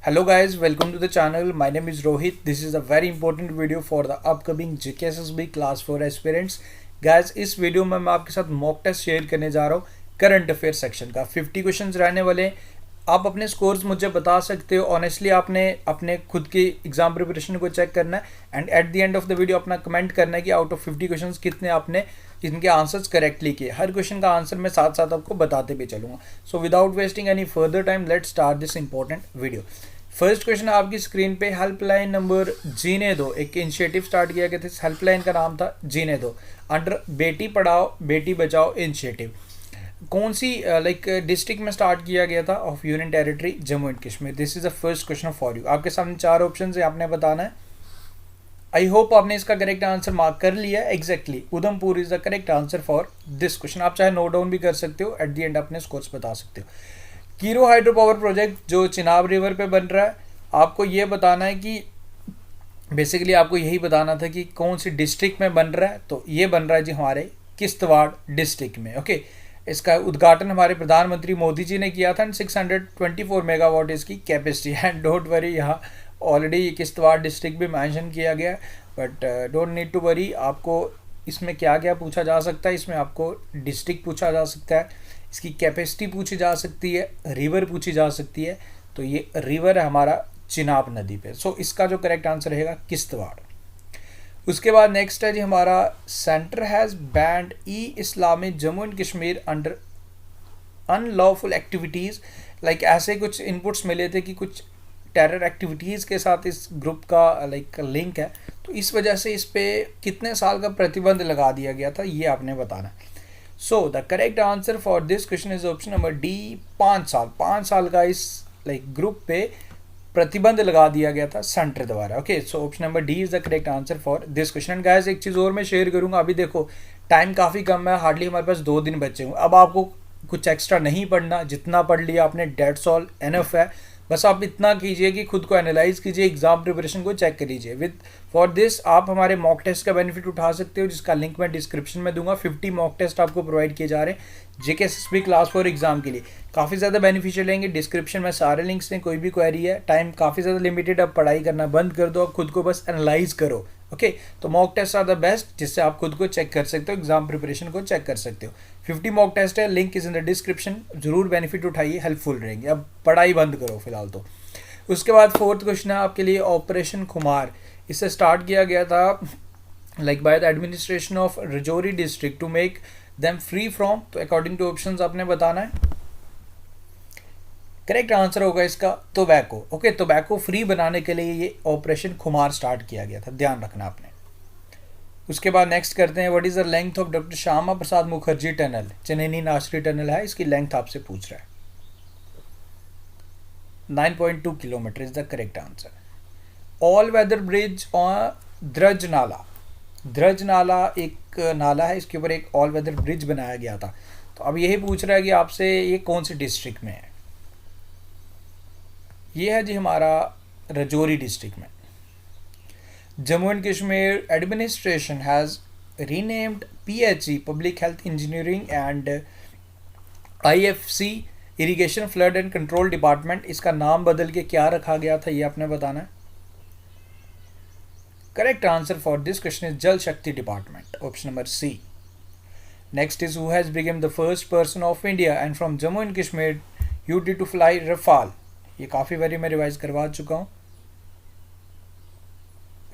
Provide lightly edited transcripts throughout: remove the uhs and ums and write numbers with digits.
Hello guys, welcome to the channel. My name is Rohit. This is a very important video for the upcoming GKSSB Class 4 aspirants. Guys, इस video में मैं आपके साथ mock test share करने जा रहा हूँ करंट अफेयर सेक्शन का। 50 क्वेश्चंस रहने वाले हैं। आप अपने स्कोर्स मुझे बता सकते हो। ऑनेस्टली आपने अपने खुद की एग्जाम प्रिपरेशन को चेक करना है and at the end of the video अपना कमेंट करना है कि आउट ऑफ 50 क्वेश्चंस कितने आपने इनके आंसर्स करेक्टली किए। हर क्वेश्चन का आंसर मैं साथ साथ आपको बताते भी चलूँगा। So without wasting any further time let's start this important video. First question आपकी स्क्रीन पे हेल्पलाइन नंबर जीने दो, एक इनिशिएटिव स्टार्ट किया गया था। इस हेल्पलाइन का नाम था जीने दो, अंडर बेटी पढ़ाओ बेटी बचाओ इनिशिएटिव। कौन सी डिस्ट्रिक्ट में स्टार्ट किया गया था of union territory Jammu and Kashmir. This is the first question for you. आपके सामने चार ऑप्शन है, आपने बताना है। आई होप आपने इसका करेक्ट आंसर मार्क कर लिया। Exactly Udhampur is the correct answer for this question. आप चाहे नोट डाउन भी कर सकते हो, एट द एंड अपने स्कोर्स बता सकते हो। कीरो हाइड्रो पावर प्रोजेक्ट जो चिनाब रिवर पे बन रहा है, आपको ये बताना है कि बेसिकली आपको यही बताना था कि कौन सी डिस्ट्रिक्ट में बन रहा है। तो ये बन रहा है जी हमारे किश्तवाड़ डिस्ट्रिक्ट में। ओके, इसका उद्घाटन हमारे प्रधानमंत्री मोदी जी ने किया था। 624 मेगावाट इसकी कैपेसिटी है। डोंट वरी, यहाँ ऑलरेडी किश्तवाड़ डिस्ट्रिक्ट भी मेंशन किया गया, but don't need to worry. आपको इसमें क्या क्या पूछा जा सकता है, इसमें आपको डिस्ट्रिक्ट पूछा जा सकता है, इसकी कैपेसिटी पूछी जा सकती है, रिवर पूछी जा सकती है। तो ये रिवर है हमारा चिनाब नदी पे। सो इसका जो करेक्ट आंसर रहेगा किश्तवाड़। उसके बाद नेक्स्ट है जी हमारा centre has band E Islamic Jammu and Kashmir under unlawful activities. Like ऐसे कुछ इनपुट्स मिले थे कि कुछ टेरर एक्टिविटीज़ के साथ इस ग्रुप का लिंक है, तो इस वजह से इस पे कितने साल का प्रतिबंध लगा दिया गया था, ये आपने बताना है। So the correct answer for this question is option number D, 5 साल। 5 साल का इस ग्रुप पे प्रतिबंध लगा दिया गया था सेंटर द्वारा। Okay, so option number D is the correct answer for this question. And guys, एक चीज़ और मैं शेयर करूंगा। अभी देखो टाइम काफ़ी कम है, हार्डली हमारे पास 2 दिन बचे हुए। अब आपको कुछ एक्स्ट्रा नहीं पढ़ना, जितना पढ़ लिया आपने डेट्स ऑल एनफ है। बस आप इतना कीजिए कि खुद को एनालाइज कीजिए, एग्जाम प्रिपरेशन को चेक कर लीजिए। विद फॉर दिस आप हमारे मॉक टेस्ट का बेनिफिट उठा सकते हो, जिसका लिंक मैं डिस्क्रिप्शन में दूंगा। 50 मॉक टेस्ट आपको प्रोवाइड किए जा रहे हैं जेकेएसएसबी क्लास 4 एग्जाम के लिए। काफ़ी ज़्यादा बेनिफिशियल रहेंगे। डिस्क्रिप्शन में सारे लिंक्स हैं, कोई भी क्वेरी है। टाइम काफ़ी ज़्यादा लिमिटेड, अब पढ़ाई करना बंद कर दो, अब खुद को बस एनालाइज करो। ओके, तो mock test are the best, जिससे आप खुद को चेक कर सकते हो, एग्जाम प्रिपरेशन को चेक कर सकते हो। 50 मॉक टेस्ट है, link is in the description. जरूर बेनिफिट उठाइए, हेल्पफुल रहेंगे। अब पढ़ाई बंद करो फिलहाल तो। उसके बाद फोर्थ क्वेश्चन है आपके लिए ऑपरेशन खुमार। इससे स्टार्ट किया गया था by the administration of Rajouri district to make them free from. तो अकॉर्डिंग टू ऑप्शंस आपने बताना है। करेक्ट आंसर होगा इसका टोबैको। ओके, टोबैको फ्री बनाने के लिए ये ऑपरेशन खुमार स्टार्ट किया गया था, ध्यान रखना आपने। उसके बाद नेक्स्ट करते हैं, what is the length of doctor Shyama Prasad Mukherjee tunnel. Chenani नासरी टनल है, इसकी लेंथ आपसे पूछ रहा है। 9.2 kilometre is the correct answer. All weather bridge on Draj Nala. Draj नाला एक नाला है, इसके ऊपर एक ऑल वेदर ब्रिज बनाया गया था। तो अब यही पूछ रहा है कि आपसे ये कौन सी डिस्ट्रिक्ट में है। ये है जी हमारा रजौरी डिस्ट्रिक्ट में। Jammu and Kashmir administration has renamed PHE public health engineering and IFC irrigation flood and control department. इसका नाम बदल के क्या रखा गया था, ये आपने बताना है। Correct answer for this question is Jal Shakti department, option number C. Next is who has become the first person of India and from Jammu and Kashmir UT to fly Rafale. ये काफ़ी बारी मैं रिवाइज करवा चुका हूँ।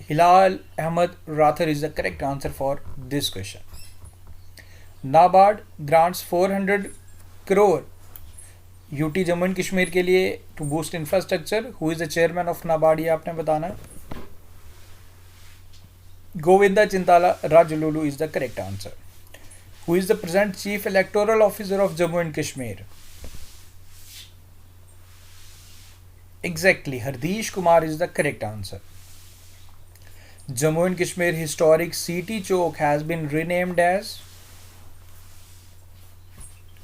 Hilal Ahmad Rather is the correct answer for this question. NABARD grants 400 crore UT Jammu and Kashmir के लिए to boost infrastructure. Who is the chairman of NABARD, ये आपने बताना है। Govinda Chintala Rajululu is the correct answer. Who is the present chief electoral officer of Jammu and Kashmir. Exactly Hardeesh Kumar is the correct answer. Jammu and Kashmir historic city Chowk has been renamed as.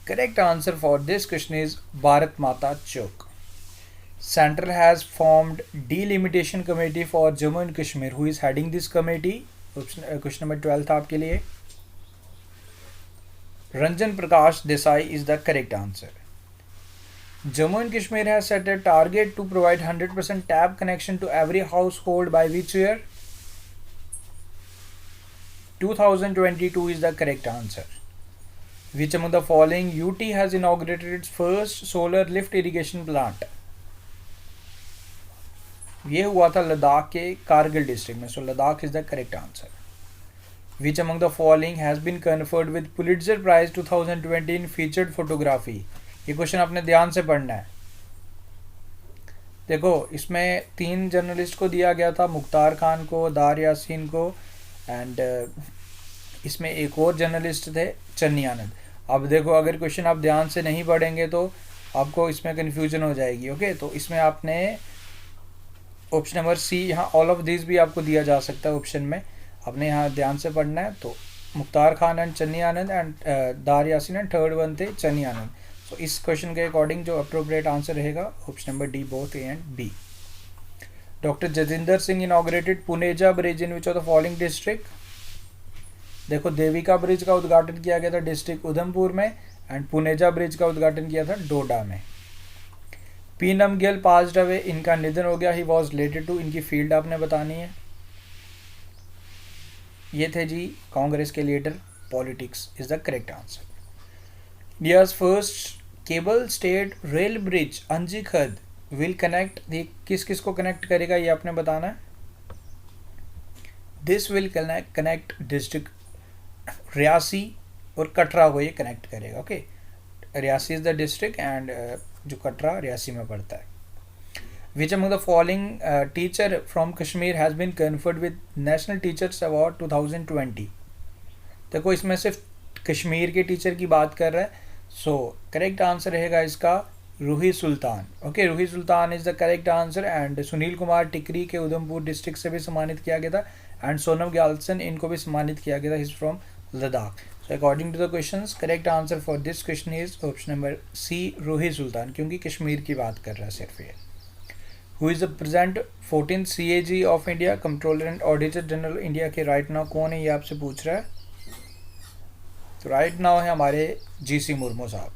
Correct answer for this question is Bharat Mata Chowk. Central has formed delimitation committee for Jammu and Kashmir. Who is heading this committee? Question number 12 था आपके लिए। Ranjan Prakash Desai is the correct answer. Jammu and Kashmir has set a target to provide 100% tap connection to every household by which year? 2022 is the correct answer. Which among the following UT has inaugurated its first solar lift irrigation plant? ये हुआ था लद्दाख के Kargil district में, so Ladakh is the correct answer. Which among the following has been conferred with Pulitzer Prize 2020 in featured photography? ये question आपने ध्यान से पढ़ना है. देखो इसमें 3 जर्नलिस्ट को दिया गया था, मुख्तार खान को, दार यासीन को एंड इसमें एक और जर्नलिस्ट थे चन्नी आनंद. अब देखो अगर क्वेश्चन आप ध्यान से नहीं पढ़ेंगे तो आपको इसमें कन्फ्यूजन हो जाएगी. ओके तो इसमें आपने ऑप्शन नंबर सी, यहाँ ऑल ऑफ दिस भी आपको दिया जा सकता है ऑप्शन में, आपने यहाँ ध्यान से पढ़ना है. तो Mukhtar Khan and Channi Anand and दार यासीन एंड थर्ड वन थे चन्नी आनंद. सो इस क्वेश्चन के अकॉर्डिंग जो अप्रोप्रिएट आंसर रहेगा option number D, both A and B. Doctor Jatinder Singh inaugurated Puneja bridge in which of the following district? देखो देविका ब्रिज का उद्घाटन किया गया था डिस्ट्रिक्ट उधमपुर में एंड पुनेजा ब्रिज का उद्घाटन किया था डोडा में. पी नमग्याल पास्ड अवे, इनका निधन हो गया. ही वॉज रिलेटेड टू, इनकी फील्ड आपने बतानी है. ये थे जी कांग्रेस के leader, politics is the correct answer. India's first cable stayed rail bridge अंजी खद विल कनेक्ट, किस किस को कनेक्ट करेगा ये आपने बताना है. This will connect district Reasi और कटरा को ये कनेक्ट करेगा. Okay Reasi is the district and जो कटरा रियासी में पड़ता है. Which among the following teacher from Kashmir has been conferred with National Teachers Award 2020? देखो इसमें सिर्फ कश्मीर के टीचर की बात कर रहा है. सो करेक्ट आंसर रहेगा इसका Ruhi Sultan. Okay Ruhi Sultan is the correct answer. And Sunil Kumar Tikri के उधमपुर डिस्ट्रिक्ट से भी सम्मानित किया गया था एंड सोनम ग्यालसन इनको भी सम्मानित किया गया था. Is from Ladakh. So according to the questions correct answer for this question is option number C Ruhi Sultan, क्योंकि कश्मीर की बात कर रहा है सिर्फ ये. Who is the present 14th CAG of India, controller and auditor general India के राइट नाउ कौन है, ये आपसे पूछ रहा है. तो राइट नाउ है हमारे GC मुर्मू साहब.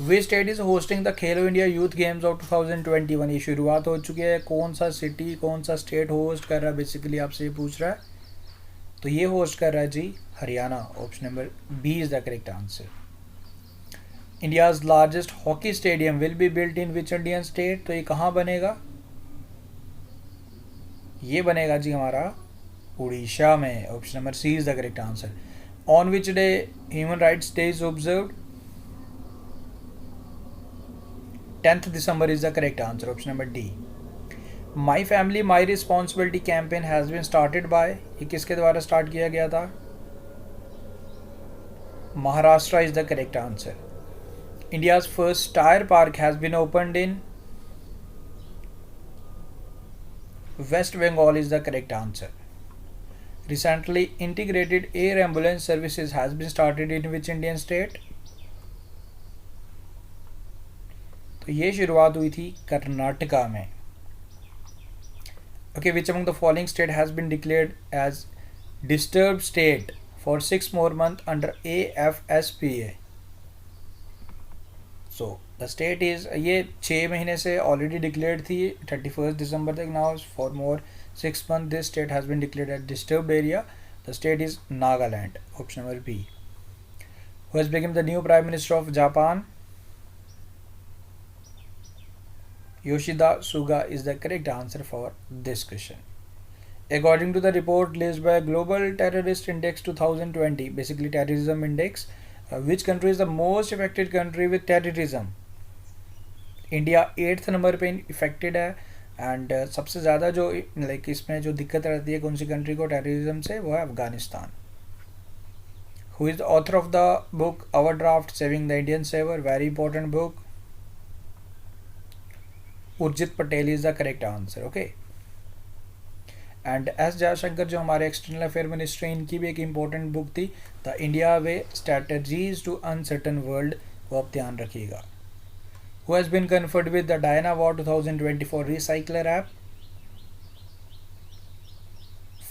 Which state is hosting the Khelo India youth games of 2021? ये शुरुआत हो चुकी है. कौन सा सिटी, कौन सा स्टेट होस्ट कर रहा है, बेसिकली आपसे ये पूछ रहा है. तो ये होस्ट कर रहा है ji Haryana. Option number B is the correct answer. India's largest hockey stadium will be built in which Indian state? तो ये कहाँ बनेगा? ये बनेगा जी हमारा उड़ीसा में. Option number C is the correct answer. On which day human rights day is observed? 10th December is the correct answer. Option number D. My family my responsibility campaign has been started by, ये किसके द्वारा start किया गया था? Maharashtra is the correct answer. India's first tire park has been opened in West Bengal is the correct answer. Recently integrated air ambulance services has been started in which Indian state? तो ये शुरुआत हुई थी कर्नाटका में. Okay, which among the following state has been declared as disturbed state for 6 more months under AFSPA? So the state is, ये 6 महीने से already declared थी 31 दिसंबर तक. Now for more 6 months this state has been declared at disturbed area. The state is Nagaland. Option number B. Who has become the new prime minister of Japan? Yoshida Suga is the correct answer for this question. According to the report released by global terrorist index 2020, basically terrorism index, which country is the most affected country with terrorism? India 8th number पे affected है and सबसे ज़्यादा जो like इसमें जो दिक्कत रहती है कौन सी कंट्री को टेररिज्म से, वो है Afghanistan. Who is the author of the book overdraft saving the Indian saver? Very important book. Urjit Patel is the correct answer. Okay and S Jaishankar जो हमारे एक्सटर्नल अफेयर मिनिस्टर, इनकी भी एक इम्पोर्टेंट बुक थी the India way strategies to uncertain world, वो आप ध्यान रखिएगा. Who has been conferred with the Diana award 2020 for recycler app?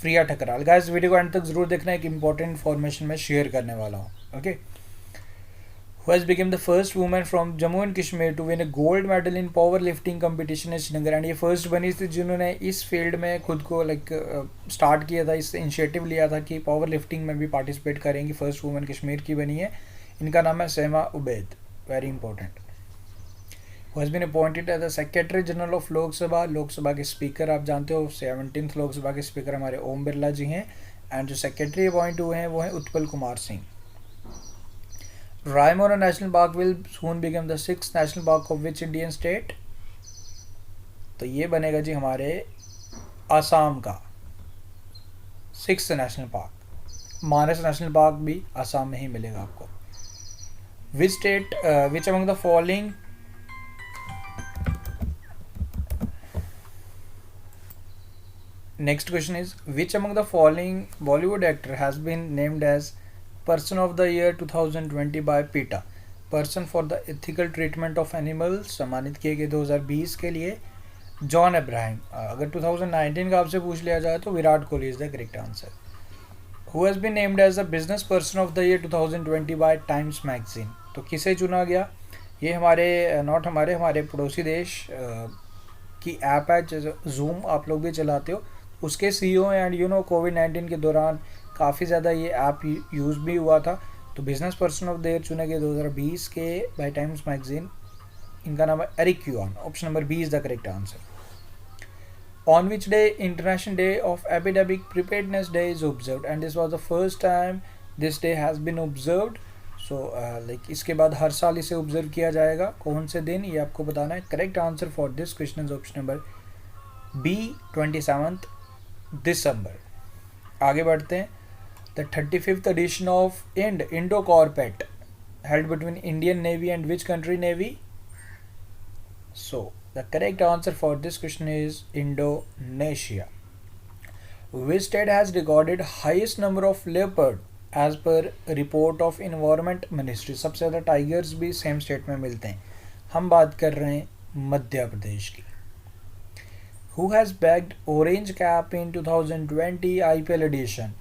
Priya Thakral. Guys video को एंड तक जरूर देखना, एक इंपॉर्टेंट इन्फॉर्मेशन मैं शेयर करने वाला हूँ. Okay who has become the first woman from Jammu and Kashmir to win a gold medal in power lifting competition in Srinagar, and ये फर्स्ट बनी थी जिन्होंने इस फील्ड में खुद को स्टार्ट किया था, इस इनिशिएटिव लिया था कि पावर लिफ्टिंग में भी पार्टिसिपेट करेंगी। फर्स्ट वुमेन कश्मीर की बनी है, इनका नाम है Saima Ubaid, very important. Who has been appointed as the secretary general of Lok Sabha, Lok Sabha के स्पीकर आप जानते हो 17th लोकसभा के स्पीकर हमारे ओम बिरला जी हैं, एंड जो सेक्रेटरी अपॉइंट हुए हैं वो हैं Utpal Kumar Singh. Raimona national park will soon become the 6th national park of which Indian state, तो ये बनेगा जी हमारे आसाम का 6th national park. Manas national park भी आसाम में ही मिलेगा आपको। Which state which among the following next question is which among the following Bollywood actor has been named as person of the year 2020 by PETA, person for the ethical treatment of animals सम्मानित किए गए 2020 के लिए John Abraham. अगर 2019 का आपसे पूछ लिया जाए तो Virat Kohli is the correct answer. Who has been named as the business person of the year 2020 by Times magazine, तो किसे चुना गया? ये हमारे पड़ोसी देश की ऐप है जैसे जूम, आप लोग भी चलाते हो, उसके CEO एंड कोविड-19 के दौरान काफ़ी ज़्यादा ये ऐप यूज़ भी हुआ था, तो business person of the year चुने गए 2020 के बाय टाइम्स मैगजीन। इनका नाम है Eric Yuan, option number B is the correct answer. On which day international day of epidemic preparedness day is observed, and this was the first time this day has been observed. So इसके बाद हर साल इसे observe किया जाएगा। कौन से दिन ये आपको बताना है। Correct answer for this question is option number B 27th December. आगे बढ़ते हैं। The 35th edition of Indo-Corpet held between Indian Navy and which country navy? So the correct answer for this question is Indonesia. Which state has recorded highest number of leopard as per report of Environment Ministry? सबसे ज़्यादा tigers भी same state में मिलते हैं। हम बात कर रहे हैं मध्य प्रदेश की। Who has bagged orange cap in 2020 IPL edition?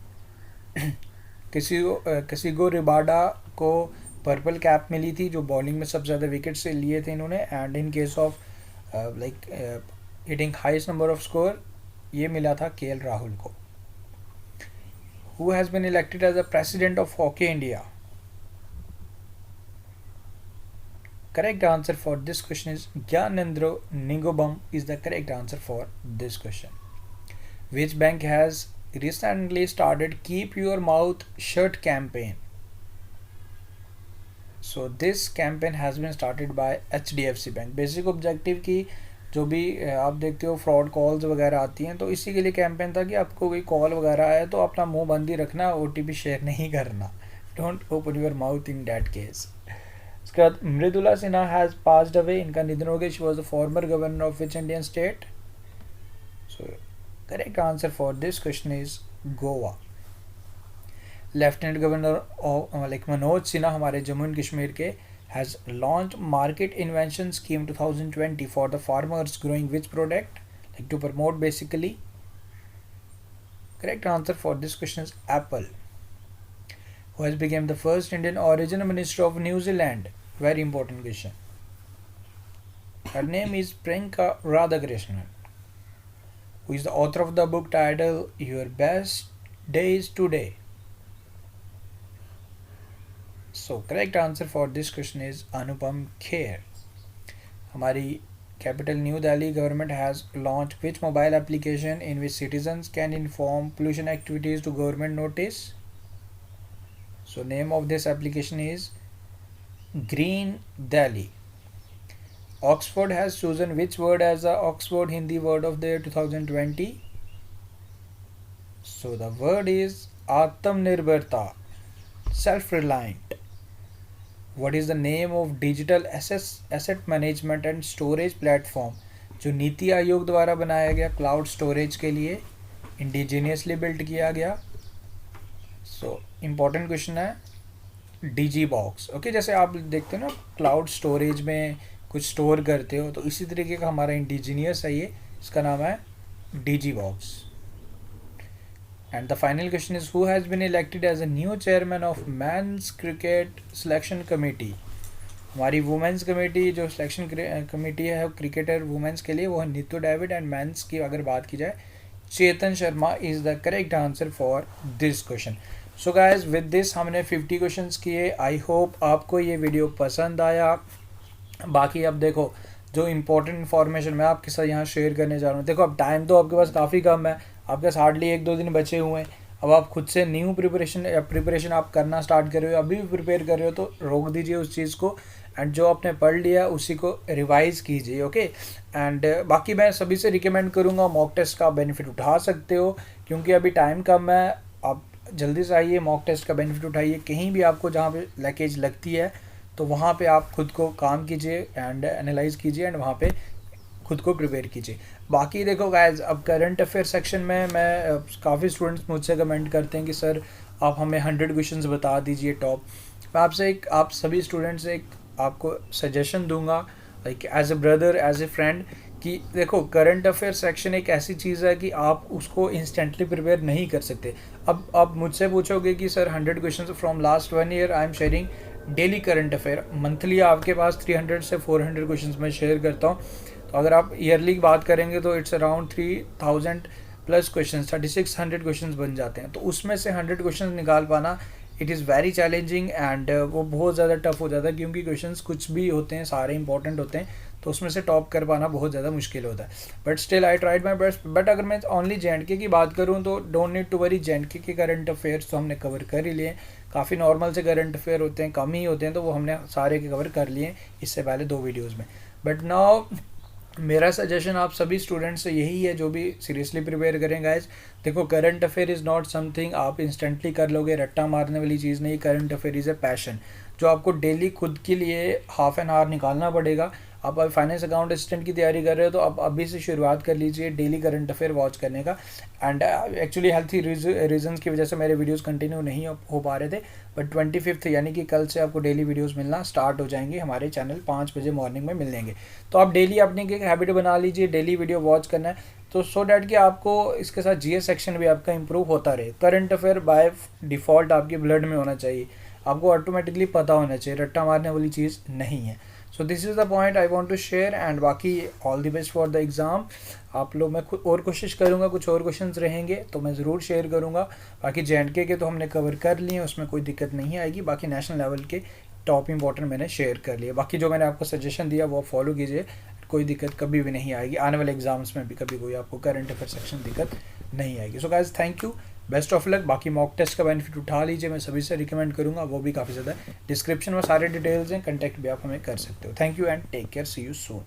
किसी को रिबाडा को पर्पल कैप मिली थी जो बॉलिंग में सबसे ज़्यादा विकेट से लिए थे इन्होंने, and in case of hitting highest number of score ये मिला था KL राहुल को। Who has been elected as the president of Hockey India? Correct answer for this question is Gyanendra Ningobam is the correct answer for this question. Which bank has recently started Keep Your Mouth Shut campaign? So this campaign has been started by HDFC Bank. Basic objective की जो भी आप देखते हो fraud calls वगैरह आती हैं, तो इसी के लिए कैंपेन था कि आपको कोई कॉल वगैरह आए तो अपना मुंह बंद ही रखना, OTP शेयर नहीं करना। Don't open your mouth in that case. उसके बाद Mridula Sinha has passed away, इनका निधन हो गया। She was the former governor of which Indian state? So correct answer for this question is Goa. Lieutenant governor Manoj Sinha हमारे जम्मू एंड कश्मीर के has launch market invention scheme 2020 for the farmers growing which product, like to promote basically. Correct answer for this question is Apple. Who has become the first Indian origin minister of New Zealand? Very important question. Her name is Priyanka Radhakrishnan, who is the author of the book titled Your Best Days Today. So correct answer for this question is Anupam Kher. हमारी capital New Delhi government has launched which mobile application in which citizens can inform pollution activities to government notice? So name of this application is Green Delhi. Oxford has chosen which word as the Oxford Hindi word of the year 2020? So the word is Atmanirbharta, self-reliant. What is the name of digital asset management and storage platform जो नीति आयोग द्वारा बनाया गया cloud storage के लिए, indigenously built किया गया? So important question है DG box. Okay, जैसे आप देखते हो ना क्लाउड स्टोरेज में कुछ स्टोर करते हो, तो इसी तरीके का हमारा इंडिजीनियस है ये, इसका नाम है DG box. And the final question is who has been elected as a new chairman of men's cricket selection committee? हमारी वुमेंस कमेटी जो सिलेक्शन कमेटी है क्रिकेटर वुमेंस के लिए, वो है नीतू डेविड, एंड मेंस की अगर बात की जाए Chetan Sharma is the correct answer for this question. So guys with this हमने 50 क्वेश्चंस किए। आई होप आपको ये वीडियो पसंद आया। बाकी अब देखो जो इंपॉर्टेंट इन्फॉर्मेशन मैं आपके साथ यहाँ शेयर करने जा रहा हूँ, देखो अब टाइम तो आपके पास काफ़ी कम है, आपके पास हार्डली 1-2 दिन बचे हुए हैं। अब आप खुद से न्यू प्रिपरेशन आप करना स्टार्ट कर रहे हो, अभी भी प्रिपेयर कर रहे हो, तो रोक दीजिए उस चीज़ को, एंड जो आपने पढ़ लिया उसी को रिवाइज़ कीजिए। ओके, एंड बाकी मैं सभी से रिकमेंड करूँगा मॉक टेस्ट का बेनिफिट उठा सकते हो, क्योंकि अभी टाइम कम है। आप जल्दी से आइए, मॉक टेस्ट का बेनिफिट उठाइए। कहीं भी आपको जहाँ पे लैकेज लगती है तो वहाँ पे आप खुद को काम कीजिए एंड एनालाइज कीजिए, एंड वहाँ पे खुद को प्रिपेयर कीजिए। बाकी देखो गाइज, अब करंट अफेयर सेक्शन में मैं काफ़ी स्टूडेंट्स मुझसे कमेंट करते हैं कि सर आप हमें 100 क्वेश्चंस बता दीजिए टॉप। मैं आपसे आप सभी स्टूडेंट्स से आपको सजेशन दूंगा, like as a brother, as a friend, कि देखो करंट अफेयर सेक्शन एक ऐसी चीज़ है कि आप उसको इंस्टेंटली प्रिपेयर नहीं कर सकते। अब आप मुझसे पूछोगे कि sir 100 question from last 1 year I am sharing daily current affair, monthly आपके पास 300 से 400 क्वेश्चंस मैं शेयर करता हूँ। तो अगर आप ईयरली की बात करेंगे तो it's around 3000 plus question, 3600 question बन जाते हैं। तो उसमें से 100 क्वेश्चन निकाल पाना it is very challenging, and वो बहुत ज़्यादा टफ हो जाता है, क्योंकि क्वेश्चंस कुछ भी होते हैं, सारे इंपॉर्टेंट होते हैं, तो उसमें से टॉप कर पाना बहुत ज़्यादा मुश्किल होता है। But still I tried my best. But अगर मैं ओनली JNK की बात करूँ तो don't need to worry, JNK के करंट अफेयर्स तो हमने कवर कर ही लिए। काफ़ी नॉर्मल से करंट अफेयर होते हैं, कम ही होते हैं, तो वो हमने सारे के कवर कर लिए इससे पहले 2 वीडियोज़ में। बट नाउ मेरा सजेशन आप सभी स्टूडेंट्स से यही है जो भी सीरियसली प्रिपेयर करें गाइज। देखो current affair is not something आप इंस्टेंटली कर लोगे, रट्टा मारने वाली चीज़ नहीं। Current affair is a passion जो आपको डेली खुद के लिए हाफ एन आवर निकालना पड़ेगा। आप अभी फाइनेंस अकाउंट असिस्टेंट की तैयारी कर रहे हो तो आप अभी से शुरुआत कर लीजिए डेली करंट अफेयर वॉच करने का। एंड एक्चुअली हेल्थी रीजंस की वजह से मेरे वीडियोस कंटिन्यू नहीं हो पा रहे थे, बट 25 यानी कि कल से आपको डेली वीडियोस मिलना स्टार्ट हो जाएंगे। हमारे चैनल 5 बजे मॉर्निंग में मिल जाएंगे। तो आप डेली अपनी एक हैबिट बना लीजिए, डेली वीडियो वॉच करना है, तो सो डैट कि आपको इसके साथ GS सेक्शन भी आपका इंप्रूव होता रहे। करंट अफेयर बाय डिफ़ॉल्ट आपके ब्लड में होना चाहिए, आपको ऑटोमेटिकली पता होना चाहिए, रट्टा मारने वाली चीज़ नहीं है। So this is the point I want to share, and बाकी all the best for the exam. आप लोग, मैं और कोशिश करूँगा, कुछ और क्वेश्चंस रहेंगे तो मैं ज़रूर शेयर करूँगा। बाकी JNK के तो हमने कवर कर लिए, उसमें कोई दिक्कत नहीं आएगी। बाकी नेशनल लेवल के टॉप इंपॉर्टेंट मैंने शेयर कर लिए। बाकी जो मैंने आपको सजेशन दिया वो फॉलो कीजिए, कोई दिक्कत कभी भी नहीं आएगी। आने वाले एग्जाम्स में भी कभी कोई आपको करंट अफेयर सेक्शन दिक्कत नहीं आएगी। So guys thank you, best of luck. बाकी मॉक टेस्ट का बेनिफिट उठा लीजिए, मैं सभी से रिकमेंड करूँगा, वो भी काफ़ी ज़्यादा। डिस्क्रिप्शन में सारे डिटेल्स हैं, कंटेक्ट भी आप हमें कर सकते हो। Thank you and take care, see you soon.